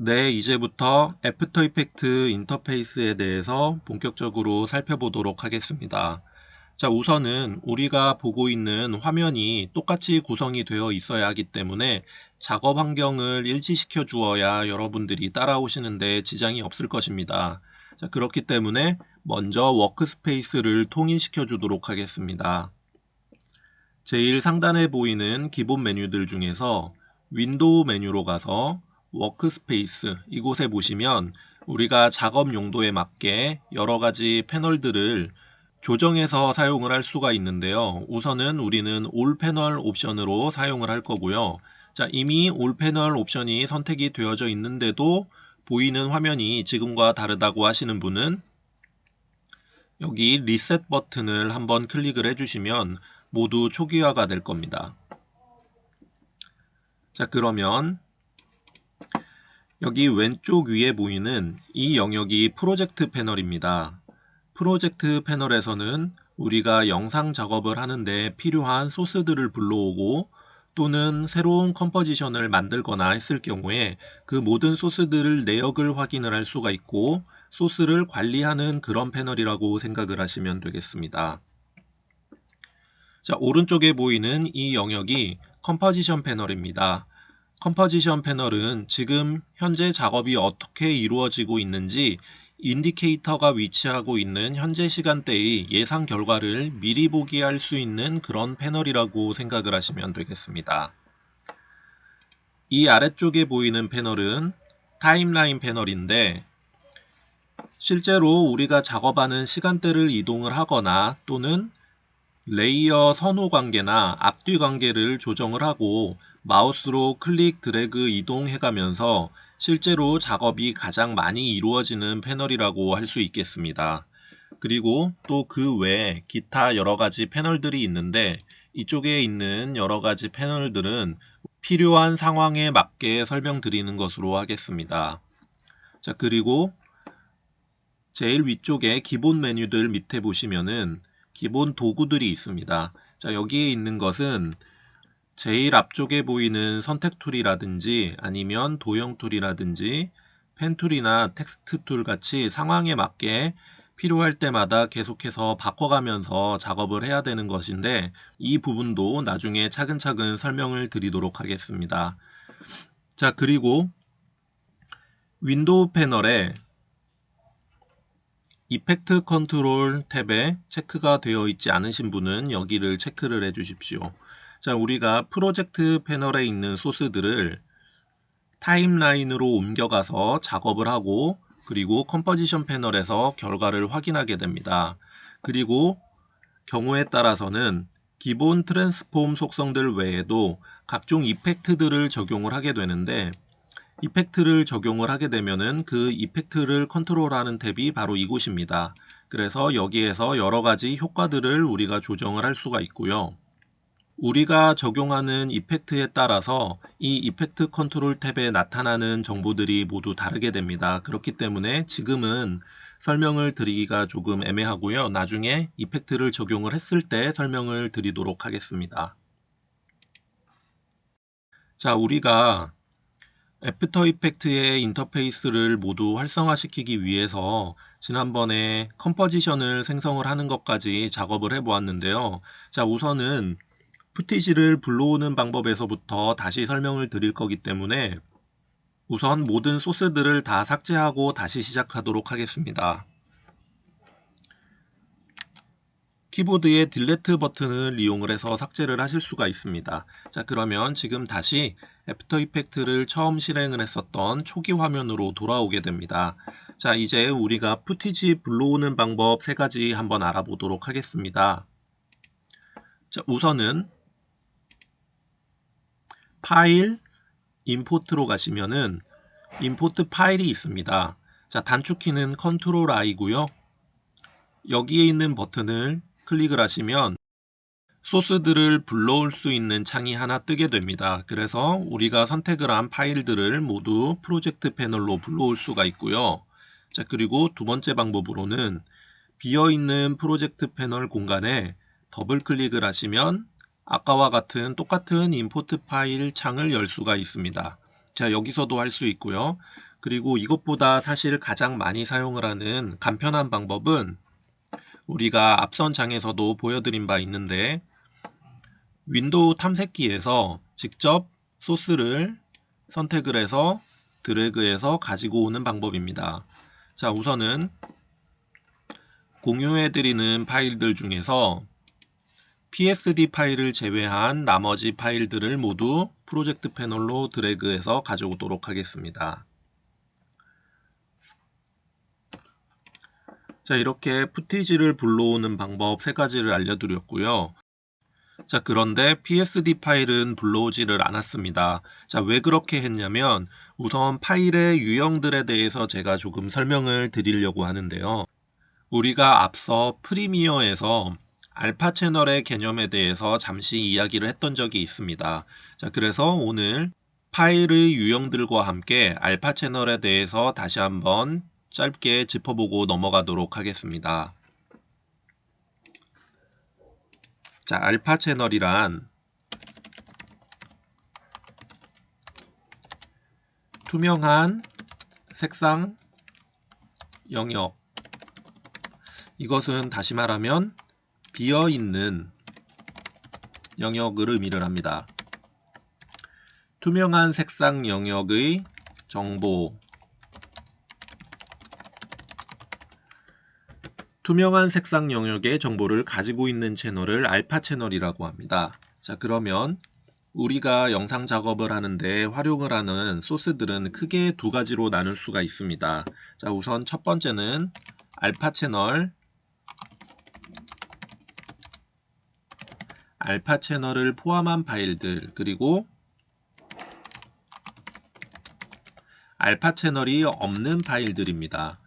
네, 이제부터 애프터 이펙트 인터페이스에 대해서 본격적으로 살펴보도록 하겠습니다. 자, 우선은 우리가 보고 있는 화면이 똑같이 구성이 되어 있어야 하기 때문에 작업 환경을 일치시켜 주어야 여러분들이 따라오시는데 지장이 없을 것입니다. 자, 그렇기 때문에 먼저 워크스페이스를 통일시켜 주도록 하겠습니다. 제일 상단에 보이는 기본 메뉴들 중에서 윈도우 메뉴로 가서 워크스페이스 이곳에 보시면 우리가 작업 용도에 맞게 여러가지 패널들을 조정해서 사용을 할 수가 있는데요. 우선은 우리는 올 패널 옵션으로 사용을 할 거고요. 자, 이미 올 패널 옵션이 선택이 되어져 있는데도 보이는 화면이 지금과 다르다고 하시는 분은 여기 리셋 버튼을 한번 클릭을 해주시면 모두 초기화가 될 겁니다. 자, 그러면 여기 왼쪽 위에 보이는 이 영역이 프로젝트 패널입니다. 프로젝트 패널에서는 우리가 영상 작업을 하는데 필요한 소스들을 불러오고 또는 새로운 컴포지션을 만들거나 했을 경우에 그 모든 소스들을 내역을 확인을 할 수가 있고 소스를 관리하는 그런 패널이라고 생각을 하시면 되겠습니다. 자, 오른쪽에 보이는 이 영역이 컴포지션 패널입니다. 컴포지션 패널은 지금 현재 작업이 어떻게 이루어지고 있는지 인디케이터가 위치하고 있는 현재 시간대의 예상 결과를 미리 보기 할 수 있는 그런 패널이라고 생각을 하시면 되겠습니다. 이 아래쪽에 보이는 패널은 타임라인 패널인데 실제로 우리가 작업하는 시간대를 이동을 하거나 또는 레이어 선후 관계나 앞뒤 관계를 조정을 하고 마우스로 클릭 드래그 이동해 가면서 실제로 작업이 가장 많이 이루어지는 패널이라고 할 수 있겠습니다. 그리고 또 그 외에 기타 여러가지 패널들이 있는데 이쪽에 있는 여러가지 패널들은 필요한 상황에 맞게 설명드리는 것으로 하겠습니다. 자, 그리고 제일 위쪽에 기본 메뉴들 밑에 보시면은 기본 도구들이 있습니다. 자, 여기에 있는 것은 제일 앞쪽에 보이는 선택 툴이라든지 아니면 도형 툴이라든지 펜 툴이나 텍스트 툴 같이 상황에 맞게 필요할 때마다 계속해서 바꿔가면서 작업을 해야 되는 것인데 이 부분도 나중에 차근차근 설명을 드리도록 하겠습니다. 자, 그리고 윈도우 패널에 이펙트 컨트롤 탭에 체크가 되어 있지 않으신 분은 여기를 체크를 해 주십시오. 자, 우리가 프로젝트 패널에 있는 소스들을 타임라인으로 옮겨가서 작업을 하고 그리고 컴포지션 패널에서 결과를 확인하게 됩니다. 그리고 경우에 따라서는 기본 트랜스폼 속성들 외에도 각종 이펙트들을 적용을 하게 되는데 이펙트를 적용을 하게 되면은 그 이펙트를 컨트롤하는 탭이 바로 이곳입니다. 그래서 여기에서 여러가지 효과들을 우리가 조정을 할 수가 있고요. 우리가 적용하는 이펙트에 따라서 이 이펙트 컨트롤 탭에 나타나는 정보들이 모두 다르게 됩니다. 그렇기 때문에 지금은 설명을 드리기가 조금 애매하고요. 나중에 이펙트를 적용을 했을 때 설명을 드리도록 하겠습니다. 자, 우리가 애프터 이펙트의 인터페이스를 모두 활성화시키기 위해서 지난번에 컴포지션을 생성을 하는 것까지 작업을 해 보았는데요. 자, 우선은 푸티지를 불러오는 방법에서부터 다시 설명을 드릴 거기 때문에 우선 모든 소스들을 다 삭제하고 다시 시작하도록 하겠습니다. 키보드의 딜레트 버튼을 이용을 해서 삭제를 하실 수가 있습니다. 자, 그러면 지금 다시 애프터 이펙트를 처음 실행을 했었던 초기 화면으로 돌아오게 됩니다. 자, 이제 우리가 푸티지 불러오는 방법 3가지 한번 알아보도록 하겠습니다. 자, 우선은 파일, 임포트로 가시면은 임포트 파일이 있습니다. 자, 단축키는 컨트롤 I고요. 여기에 있는 버튼을 클릭을 하시면 소스들을 불러올 수 있는 창이 하나 뜨게 됩니다. 그래서 우리가 선택을 한 파일들을 모두 프로젝트 패널로 불러올 수가 있고요. 자, 그리고 두 번째 방법으로는 비어있는 프로젝트 패널 공간에 더블 클릭을 하시면 아까와 같은 똑같은 임포트 파일 창을 열 수가 있습니다. 자, 여기서도 할 수 있고요. 그리고 이것보다 사실 가장 많이 사용을 하는 간편한 방법은 우리가 앞선 장에서도 보여드린 바 있는데 윈도우 탐색기에서 직접 소스를 선택을 해서 드래그해서 가지고 오는 방법입니다. 자, 우선은 공유해드리는 파일들 중에서 PSD 파일을 제외한 나머지 파일들을 모두 프로젝트 패널로 드래그해서 가져오도록 하겠습니다. 자, 이렇게 푸티지를 불러오는 방법 3가지를 알려드렸고요. 자, 그런데 PSD 파일은 불러오지를 않았습니다. 자, 왜 그렇게 했냐면 우선 파일의 유형들에 대해서 제가 조금 설명을 드리려고 하는데요. 우리가 앞서 프리미어에서 알파 채널의 개념에 대해서 잠시 이야기를 했던 적이 있습니다. 자, 그래서 오늘 파일의 유형들과 함께 알파 채널에 대해서 다시 한번 짧게 짚어보고 넘어가도록 하겠습니다. 자, 알파 채널이란 투명한 색상 영역, 이것은 다시 말하면 비어있는 영역을 의미를 합니다. 투명한 색상 영역의 정보, 투명한 색상 영역의 정보를 가지고 있는 채널을 알파 채널이라고 합니다. 자, 그러면 우리가 영상 작업을 하는데 활용을 하는 소스들은 크게 2가지로 나눌 수가 있습니다. 자, 우선 첫 번째는 알파 채널, 알파 채널을 포함한 파일들, 그리고 알파 채널이 없는 파일들입니다.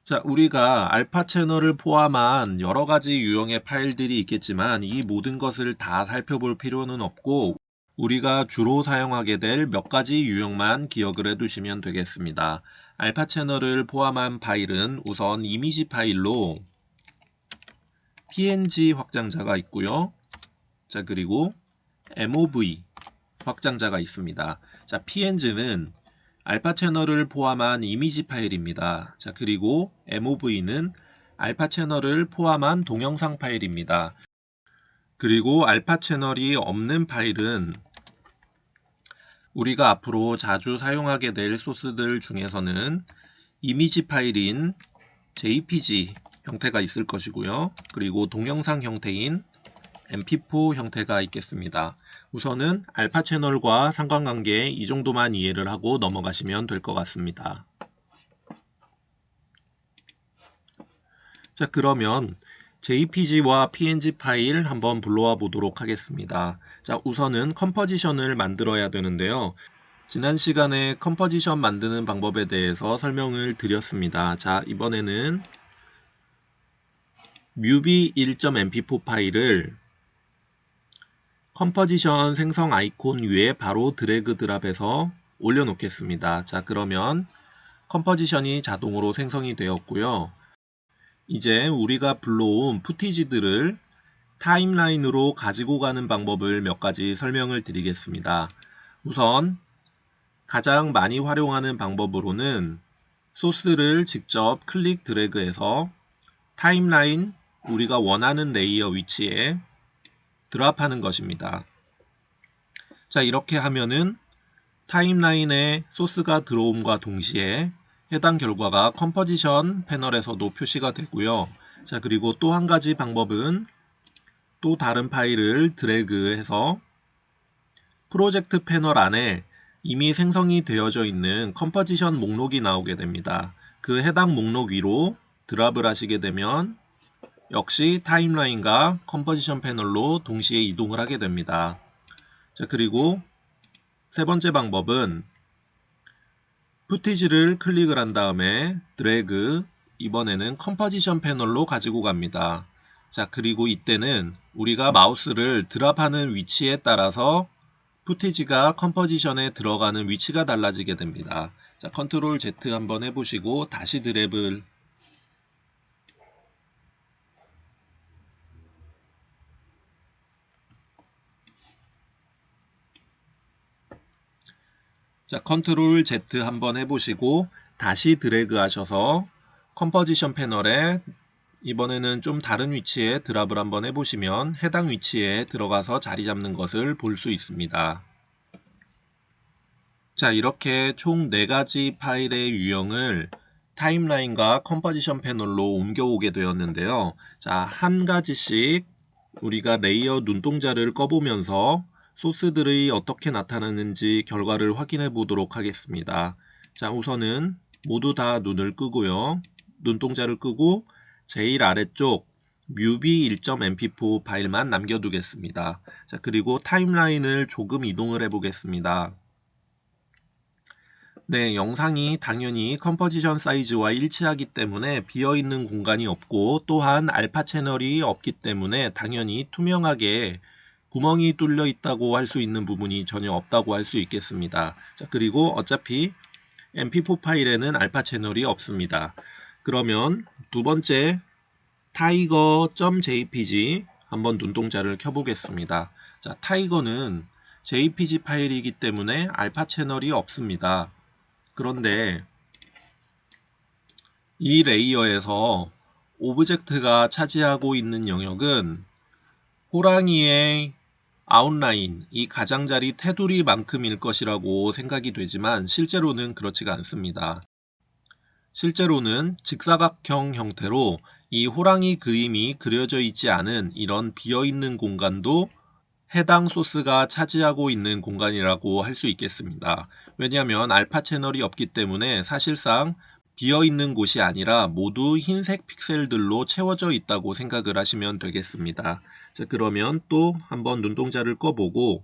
자, 우리가 알파 채널을 포함한 여러가지 유형의 파일들이 있겠지만 이 모든 것을 다 살펴볼 필요는 없고 우리가 주로 사용하게 될 몇 가지 유형만 기억을 해두시면 되겠습니다. 알파 채널을 포함한 파일은 우선 이미지 파일로 png 확장자가 있고요. 자, 그리고 mov 확장자가 있습니다. 자, png는 알파 채널을 포함한 이미지 파일입니다. 자, 그리고 mov는 알파 채널을 포함한 동영상 파일입니다. 그리고 알파 채널이 없는 파일은 우리가 앞으로 자주 사용하게 될 소스들 중에서는 이미지 파일인 JPG 형태가 있을 것이고요. 그리고 동영상 형태인 mp4 형태가 있겠습니다. 우선은 알파 채널과 상관관계 이 정도만 이해를 하고 넘어가시면 될 것 같습니다. 자, 그러면 JPG와 PNG 파일 한번 불러와 보도록 하겠습니다. 자, 우선은 컴포지션을 만들어야 되는데요. 지난 시간에 컴포지션 만드는 방법에 대해서 설명을 드렸습니다. 자, 이번에는 뮤비1.mp4 파일을 컴포지션 생성 아이콘 위에 바로 드래그 드랍해서 올려놓겠습니다. 자, 그러면 컴포지션이 자동으로 생성이 되었고요. 이제 우리가 불러온 푸티지들을 타임라인으로 가지고 가는 방법을 몇 가지 설명을 드리겠습니다. 우선 가장 많이 활용하는 방법으로는 소스를 직접 클릭 드래그해서 타임라인 우리가 원하는 레이어 위치에 드랍하는 것입니다. 자, 이렇게 하면은 타임라인에 소스가 들어옴과 동시에 해당 결과가 컴포지션 패널에서도 표시가 되고요. 자, 그리고 또 한 가지 방법은 또 다른 파일을 드래그해서 프로젝트 패널 안에 이미 생성이 되어져 있는 컴포지션 목록이 나오게 됩니다. 그 해당 목록 위로 드랍을 하시게 되면 역시 타임라인과 컴포지션 패널로 동시에 이동을 하게 됩니다. 자, 그리고 세 번째 방법은 푸티지를 클릭을 한 다음에 드래그, 이번에는 컴포지션 패널로 가지고 갑니다. 자, 그리고 이때는 우리가 마우스를 드랍하는 위치에 따라서 푸티지가 컴포지션에 들어가는 위치가 달라지게 됩니다. 자, 컨트롤 Z 한번 해보시고 다시 드래블, 자, 컨트롤 Z 한번 해보시고 다시 드래그 하셔서 컴포지션 패널에 이번에는 좀 다른 위치에 드랍을 한번 해보시면 해당 위치에 들어가서 자리 잡는 것을 볼 수 있습니다. 자, 이렇게 총 4가지 파일의 유형을 타임라인과 컴포지션 패널로 옮겨오게 되었는데요. 자, 한 가지씩 우리가 레이어 눈동자를 꺼보면서 소스들이 어떻게 나타나는지 결과를 확인해 보도록 하겠습니다. 자, 우선은 모두 다 눈을 끄고요. 눈동자를 끄고 제일 아래쪽 뮤비 1.mp4 파일만 남겨두겠습니다. 자, 그리고 타임라인을 조금 이동을 해 보겠습니다. 네, 영상이 당연히 컴포지션 사이즈와 일치하기 때문에 비어있는 공간이 없고 또한 알파 채널이 없기 때문에 당연히 투명하게 구멍이 뚫려 있다고 할 수 있는 부분이 전혀 없다고 할 수 있겠습니다. 자, 그리고 어차피 mp4 파일에는 알파 채널이 없습니다. 그러면 두 번째 tiger.jpg 한번 눈동자를 켜보겠습니다. 자, 타이거는 jpg 파일이기 때문에 알파 채널이 없습니다. 그런데 이 레이어에서 오브젝트가 차지하고 있는 영역은 호랑이의 아웃라인, 이 가장자리 테두리만큼일 것이라고 생각이 되지만 실제로는 그렇지가 않습니다. 실제로는 직사각형 형태로 이 호랑이 그림이 그려져 있지 않은 이런 비어있는 공간도 해당 소스가 차지하고 있는 공간이라고 할 수 있겠습니다. 왜냐하면 알파 채널이 없기 때문에 사실상 비어있는 곳이 아니라 모두 흰색 픽셀들로 채워져 있다고 생각을 하시면 되겠습니다. 자, 그러면 또 한번 눈동자를 꺼보고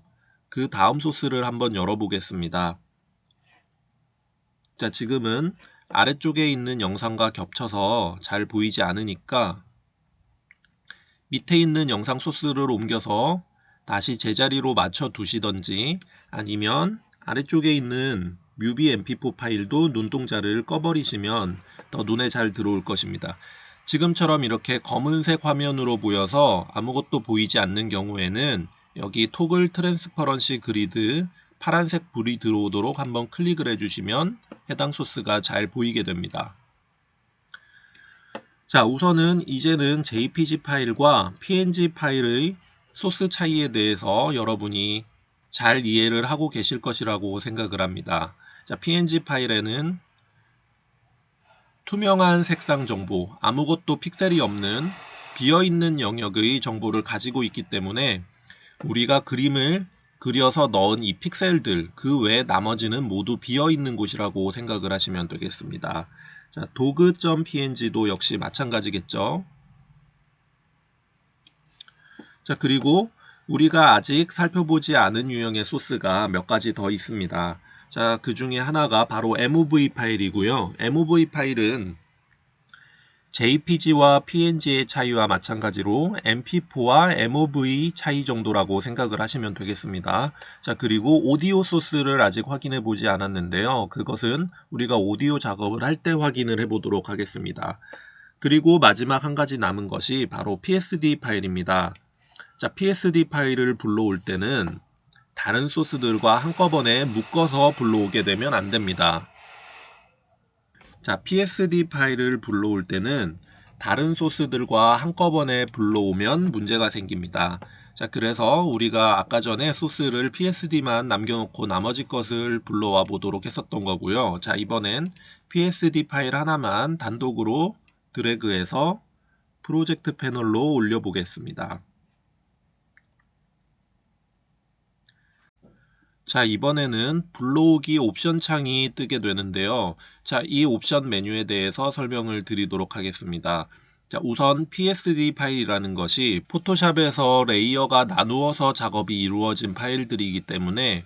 그 다음 소스를 한번 열어보겠습니다. 자, 지금은 아래쪽에 있는 영상과 겹쳐서 잘 보이지 않으니까 밑에 있는 영상 소스를 옮겨서 다시 제자리로 맞춰 두시던지 아니면 아래쪽에 있는 뮤비 mp4 파일도 눈동자를 꺼버리시면 더 눈에 잘 들어올 것입니다. 지금처럼 이렇게 검은색 화면으로 보여서 아무것도 보이지 않는 경우에는 여기 토글 트랜스퍼런시 그리드 파란색 불이 들어오도록 한번 클릭을 해주시면 해당 소스가 잘 보이게 됩니다. 자, 우선은 이제는 jpg 파일과 png 파일의 소스 차이에 대해서 여러분이 잘 이해를 하고 계실 것이라고 생각을 합니다. 자, png 파일에는 투명한 색상 정보, 아무것도 픽셀이 없는 비어있는 영역의 정보를 가지고 있기 때문에 우리가 그림을 그려서 넣은 이 픽셀들, 그 외 나머지는 모두 비어있는 곳이라고 생각을 하시면 되겠습니다. 자, dog.png도 역시 마찬가지겠죠. 자, 그리고 우리가 아직 살펴보지 않은 유형의 소스가 몇 가지 더 있습니다. 자, 그 중에 하나가 바로 mov 파일이고요. mov 파일은 JPG와 PNG의 차이와 마찬가지로 MP4와 MOV 차이 정도라고 생각을 하시면 되겠습니다. 자, 그리고 오디오 소스를 아직 확인해 보지 않았는데요. 그것은 우리가 오디오 작업을 할 때 확인을 해 보도록 하겠습니다. 그리고 마지막 한 가지 남은 것이 바로 PSD 파일입니다. 자, PSD 파일을 불러올 때는 다른 소스들과 한꺼번에 묶어서 불러오게 되면 안 됩니다. 자, PSD 파일을 불러올 때는 다른 소스들과 한꺼번에 불러오면 문제가 생깁니다. 자, 그래서 우리가 아까 전에 소스를 PSD만 남겨놓고 나머지 것을 불러와 보도록 했었던 거고요. 자, 이번엔 PSD 파일 하나만 단독으로 드래그해서 프로젝트 패널로 올려보겠습니다. 자, 이번에는 불러오기 옵션 창이 뜨게 되는데요. 자, 이 옵션 메뉴에 대해서 설명을 드리도록 하겠습니다. 자, 우선 PSD 파일이라는 것이 포토샵에서 레이어가 나누어서 작업이 이루어진 파일들이기 때문에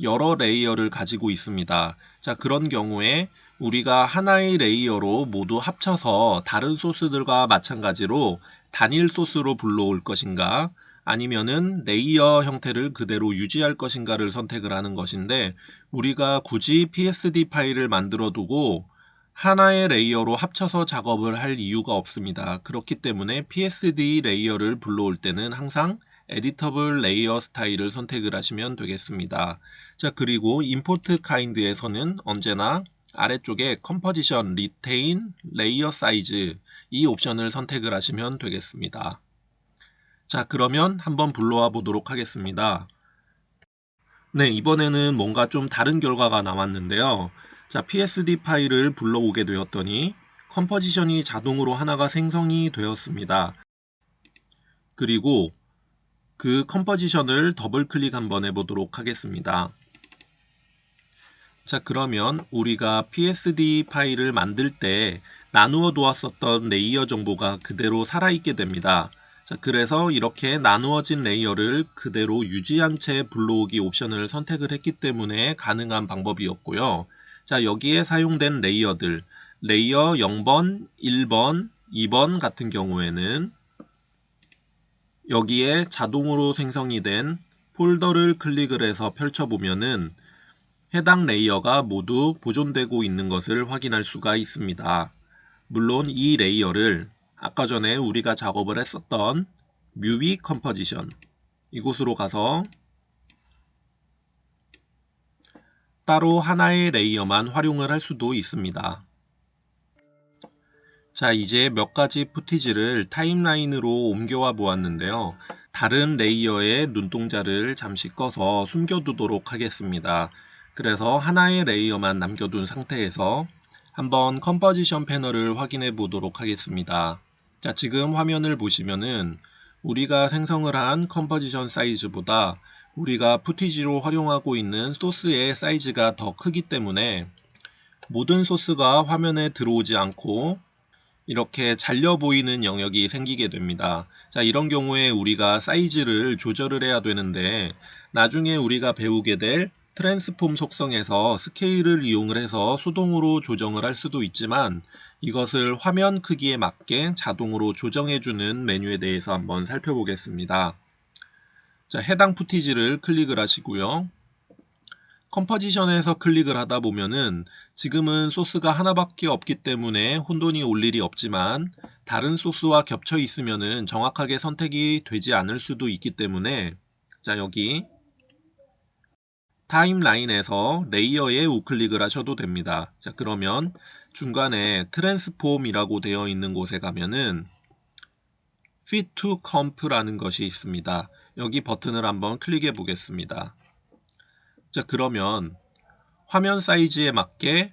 여러 레이어를 가지고 있습니다. 자, 그런 경우에 우리가 하나의 레이어로 모두 합쳐서 다른 소스들과 마찬가지로 단일 소스로 불러올 것인가 아니면은 레이어 형태를 그대로 유지할 것인가를 선택을 하는 것인데 우리가 굳이 PSD 파일을 만들어 두고 하나의 레이어로 합쳐서 작업을 할 이유가 없습니다. 그렇기 때문에 PSD 레이어를 불러올 때는 항상 에디터블 레이어 스타일을 선택을 하시면 되겠습니다. 자, 그리고 임포트 카인드에서는 언제나 아래쪽에 컴포지션, 리테인, 레이어 사이즈 이 옵션을 선택을 하시면 되겠습니다. 자, 그러면 한번 불러와 보도록 하겠습니다. 네, 이번에는 뭔가 좀 다른 결과가 나왔는데요. 자, PSD 파일을 불러오게 되었더니 컴포지션이 자동으로 하나가 생성이 되었습니다. 그리고 그 컴포지션을 더블 클릭 한번 해보도록 하겠습니다. 자, 그러면 우리가 PSD 파일을 만들 때 나누어 두었었던 레이어 정보가 그대로 살아있게 됩니다. 자, 그래서 이렇게 나누어진 레이어를 그대로 유지한 채 불러오기 옵션을 선택을 했기 때문에 가능한 방법이었고요. 자, 여기에 사용된 레이어들, 레이어 0번, 1번, 2번 같은 경우에는 여기에 자동으로 생성이 된 폴더를 클릭을 해서 펼쳐보면은 해당 레이어가 모두 보존되고 있는 것을 확인할 수가 있습니다. 물론 이 레이어를 아까 전에 우리가 작업을 했었던 뮤비 컴포지션 이곳으로 가서 따로 하나의 레이어만 활용을 할 수도 있습니다. 자, 이제 몇 가지 푸티지를 타임라인으로 옮겨와 보았는데요. 다른 레이어의 눈동자를 잠시 꺼서 숨겨두도록 하겠습니다. 그래서 하나의 레이어만 남겨둔 상태에서 한번 컴포지션 패널을 확인해 보도록 하겠습니다. 자, 지금 화면을 보시면은 우리가 생성을 한 컴포지션 사이즈보다 우리가 푸티지로 활용하고 있는 소스의 사이즈가 더 크기 때문에 모든 소스가 화면에 들어오지 않고 이렇게 잘려 보이는 영역이 생기게 됩니다. 자, 이런 경우에 우리가 사이즈를 조절을 해야 되는데 나중에 우리가 배우게 될 트랜스폼 속성에서 스케일을 이용을 해서 수동으로 조정을 할 수도 있지만 이것을 화면 크기에 맞게 자동으로 조정해주는 메뉴에 대해서 한번 살펴보겠습니다. 자, 해당 푸티지를 클릭을 하시고요. 컴포지션에서 클릭을 하다 보면은 지금은 소스가 하나밖에 없기 때문에 혼돈이 올 일이 없지만 다른 소스와 겹쳐 있으면은 정확하게 선택이 되지 않을 수도 있기 때문에 자, 여기 타임라인에서 레이어에 우클릭을 하셔도 됩니다. 자, 그러면 중간에 트랜스폼이라고 되어 있는 곳에 가면은 Fit to Comp라는 것이 있습니다. 여기 버튼을 한번 클릭해 보겠습니다. 자, 그러면 화면 사이즈에 맞게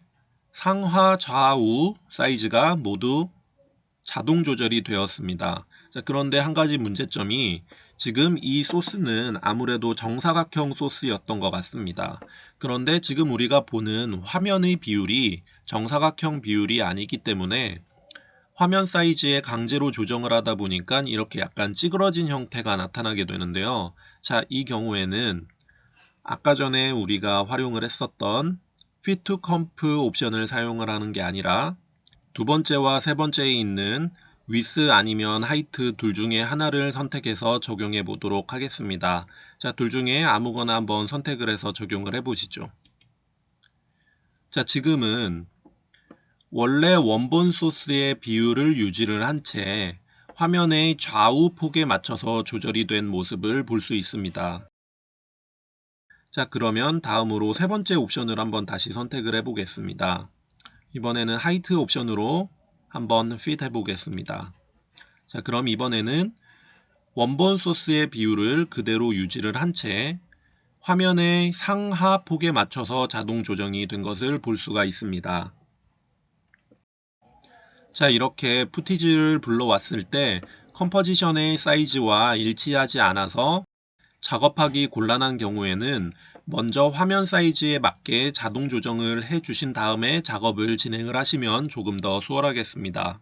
상하 좌우 사이즈가 모두 자동 조절이 되었습니다. 자, 그런데 한 가지 문제점이 지금 이 소스는 아무래도 정사각형 소스였던 것 같습니다. 그런데 지금 우리가 보는 화면의 비율이 정사각형 비율이 아니기 때문에 화면 사이즈에 강제로 조정을 하다 보니까 이렇게 약간 찌그러진 형태가 나타나게 되는데요. 자, 이 경우에는 아까 전에 우리가 활용을 했었던 Fit to Comp 옵션을 사용을 하는 게 아니라 두 번째와 세 번째에 있는 width 아니면 height 둘 중에 하나를 선택해서 적용해 보도록 하겠습니다. 자, 둘 중에 아무거나 한번 선택을 해서 적용을 해 보시죠. 자, 지금은 원래 원본 소스의 비율을 유지를 한 채 화면의 좌우 폭에 맞춰서 조절이 된 모습을 볼 수 있습니다. 자, 그러면 다음으로 세 번째 옵션을 한번 다시 선택을 해 보겠습니다. 이번에는 하이트 옵션으로 한번 fit 해 보겠습니다. 자, 그럼 이번에는 원본 소스의 비율을 그대로 유지를 한 채 화면의 상하 폭에 맞춰서 자동 조정이 된 것을 볼 수가 있습니다. 자, 이렇게 푸티지를 불러왔을 때 컴포지션의 사이즈와 일치하지 않아서 작업하기 곤란한 경우에는 먼저 화면 사이즈에 맞게 자동 조정을 해 주신 다음에 작업을 진행을 하시면 조금 더 수월하겠습니다.